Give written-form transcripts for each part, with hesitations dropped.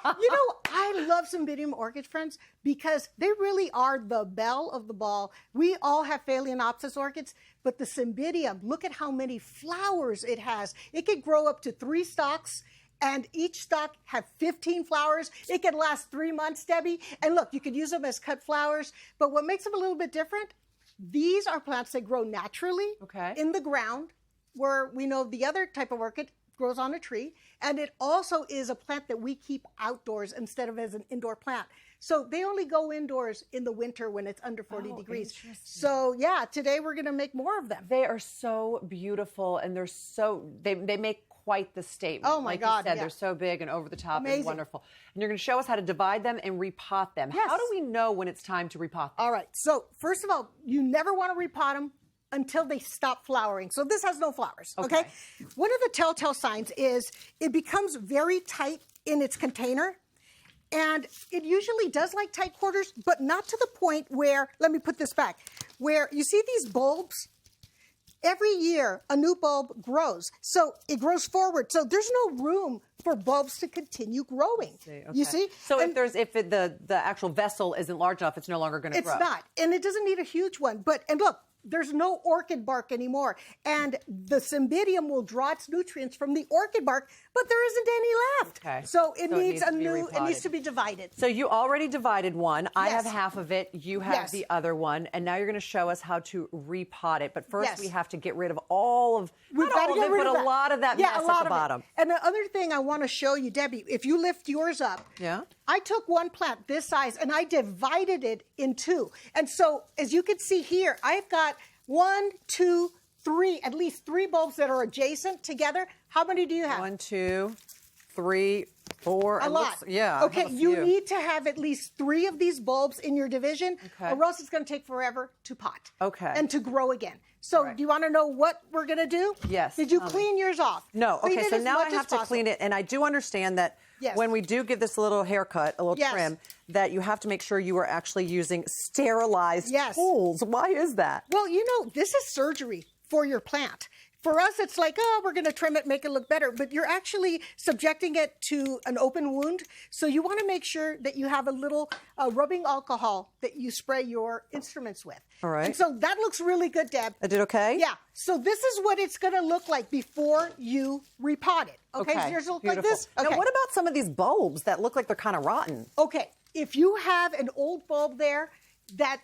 You know, I love Cymbidium orchids, friends, because they really are the belle of the ball. We all have Phalenopsis orchids, but the Cymbidium, look at how many flowers it has. It could grow up to 3 stalks, and each stalk have 15 flowers. It could last 3 months, Debbie. And look, you could use them as cut flowers, but what makes them a little bit different, these are plants that grow naturally in the ground, where we know the other type of orchid grows on a tree, and it also is a plant that we keep outdoors instead of as an indoor plant. So they only go indoors in the winter when it's under 40 degrees. So yeah, today we're gonna make more of them. They are so beautiful, and they make quite the statement. Oh my God, you said, they're so big and over the top and wonderful. And you're gonna show us how to divide them and repot them. Yes. How do we know when it's time to repot them? All right, so first of all, you never wanna repot them until they stop flowering. So this has no flowers, okay? One of the telltale signs is it becomes very tight in its container, and it usually does like tight quarters, but not to the point where, let me put this back, where you see these bulbs? Every year, a new bulb grows. So it grows forward. So there's no room for bulbs to continue growing. You see? So if the actual vessel isn't large enough, it's no longer going to grow. It's not. And it doesn't need a huge one. And look, there's no orchid bark anymore. And the Cymbidium will draw its nutrients from the orchid bark, but there isn't any left. So it needs it needs to be divided. So you already divided one. I have half of it. You have the other one. And now you're going to show us how to repot it. But first we have to get rid of all of, not all of it, but a lot of that mess at the bottom. And the other thing I want to show you, Debbie, if you lift yours up, I took one plant this size and I divided it in 2. And so as you can see here, I've got 1, 2, 3, at least 3 bulbs that are adjacent together. How many do you have? 1, 2, 3, 4. A lot. Okay, you need to have at least 3 of these bulbs in your division, or else it's going to take forever to pot and to grow again. So do you want to know what we're going to do? Yes. Did you clean yours off? No. Okay, so now I have to clean it, and I do understand that when we do give this a little haircut, a little trim, that you have to make sure you are actually using sterilized tools. Why is that? Well, you know, this is surgery for your plant. For us, it's like, oh, we're going to trim it, make it look better. But you're actually subjecting it to an open wound. So you want to make sure that you have a little rubbing alcohol that you spray your instruments with. All right. And so that looks really good, Deb. I did okay? Yeah. So this is what it's going to look like before you repot it. Okay. So yours will look like this. Now, what about some of these bulbs that look like they're kind of rotten? Okay. If you have an old bulb there that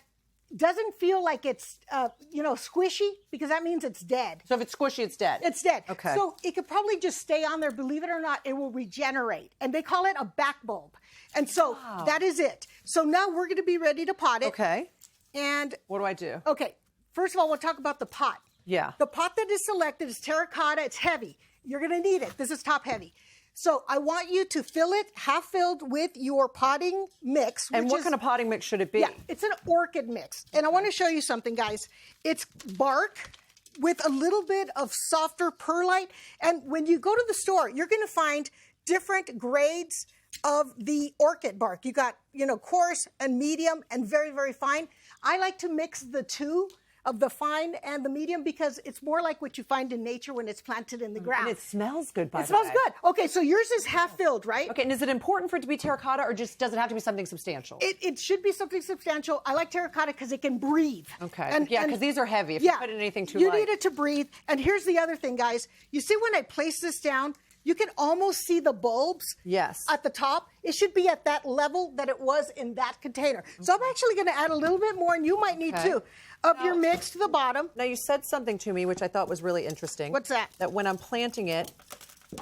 doesn't feel like it's, squishy, because that means it's dead. So if it's squishy, it's dead? It's dead. Okay. So it could probably just stay on there. Believe it or not, it will regenerate. And they call it a back bulb. And so that is it. So now we're going to be ready to pot it. Okay. And what do I do? Okay. First of all, we'll talk about the pot. Yeah. The pot that is selected is terracotta. It's heavy. You're going to need it. This is top heavy. So I want you to fill it half filled with your potting mix. And what kind of potting mix should it be? Yeah, it's an orchid mix. And I want to show you something, guys. It's bark with a little bit of softer perlite. And when you go to the store, you're going to find different grades of the orchid bark. You got, coarse and medium and very, very fine. I like to mix the 2 of the fine and the medium because it's more like what you find in nature when it's planted in the ground. And it smells good, by the way. It smells good. Okay, so yours is half filled, right? Okay, and is it important for it to be terracotta, or just does it have to be something substantial? It should be something substantial. I like terracotta because it can breathe. Okay, because these are heavy. If you put in anything too light. You need it to breathe. And here's the other thing, guys. You see when I place this down, you can almost see the bulbs at the top. It should be at that level that it was in that container. So I'm actually going to add a little bit more, and you might need to, of your mix to the bottom. Now, you said something to me, which I thought was really interesting. What's that? That when I'm planting it,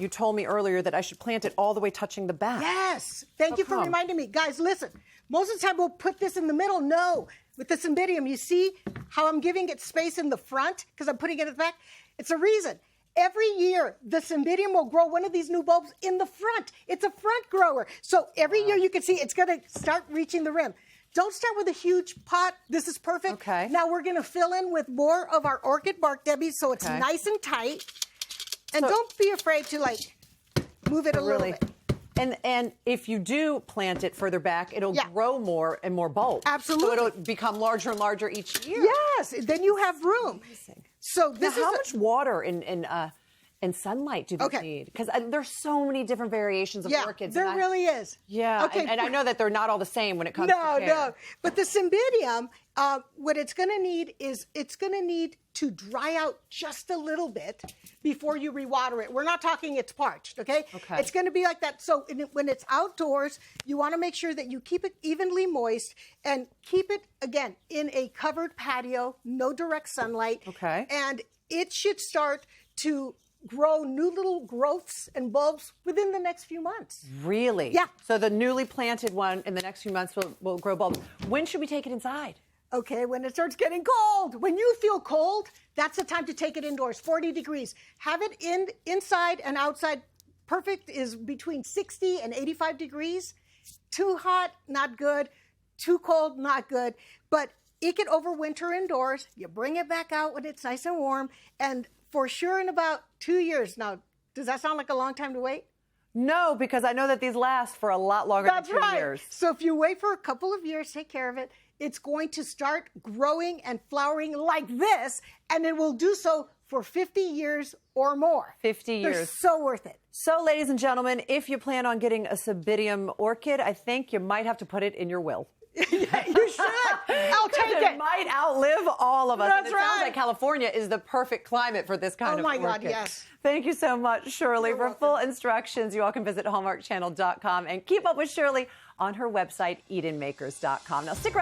you told me earlier that I should plant it all the way touching the back. Yes. Thank you for reminding me. Guys, listen. Most of the time, we'll put this in the middle. No. With the Cymbidium, you see how I'm giving it space in the front because I'm putting it at the back? It's a reason. Every year, the Cymbidium will grow one of these new bulbs in the front. It's a front grower. So every year you can see it's going to start reaching the rim. Don't start with a huge pot. This is perfect. Okay. Now we're going to fill in with more of our orchid bark, Debbie, so it's nice and tight. And don't be afraid to, move it a little bit. And if you do plant it further back, it'll grow more and more bulbs. Absolutely. So it'll become larger and larger each year. Yes. Then you have room. Amazing. So this how much water and sunlight do they need? Because there's so many different variations of orchids. There really is. Yeah, and I know that they're not all the same when it comes to care. No. But the Cymbidium, what it's going to need is it's going to need to dry out just a little bit before you rewater it. We're not talking it's parched, okay? It's going to be like that. So when it's outdoors, you want to make sure that you keep it evenly moist and keep it, again, in a covered patio, no direct sunlight. Okay. And it should start to grow new little growths and bulbs within the next few months. Really? Yeah. So the newly planted one in the next few months will grow bulbs. When should we take it inside? Okay, when it starts getting cold. When you feel cold, that's the time to take it indoors, 40 degrees. Have it inside and outside. Perfect is between 60 and 85 degrees. Too hot, not good. Too cold, not good. But it can overwinter indoors. You bring it back out when it's nice and warm. And for sure in about 2 years. Now, does that sound like a long time to wait? No, because I know that these last for a lot longer than 2 years. So if you wait for a couple of years, take care of it, it's going to start growing and flowering like this, and it will do so for 50 years or more. 50 years. They're so worth it. So, ladies and gentlemen, if you plan on getting a Cymbidium orchid, I think you might have to put it in your will. Yeah, you should. I'll take it. It might outlive all of us. That's and it sounds like California is the perfect climate for this kind of orchid. Oh, my God, yes. Thank you so much, Shirley. You're for welcome. full instructions, you all can visit hallmarkchannel.com and keep up with Shirley on her website, EdenMakers.com. Now, stick around.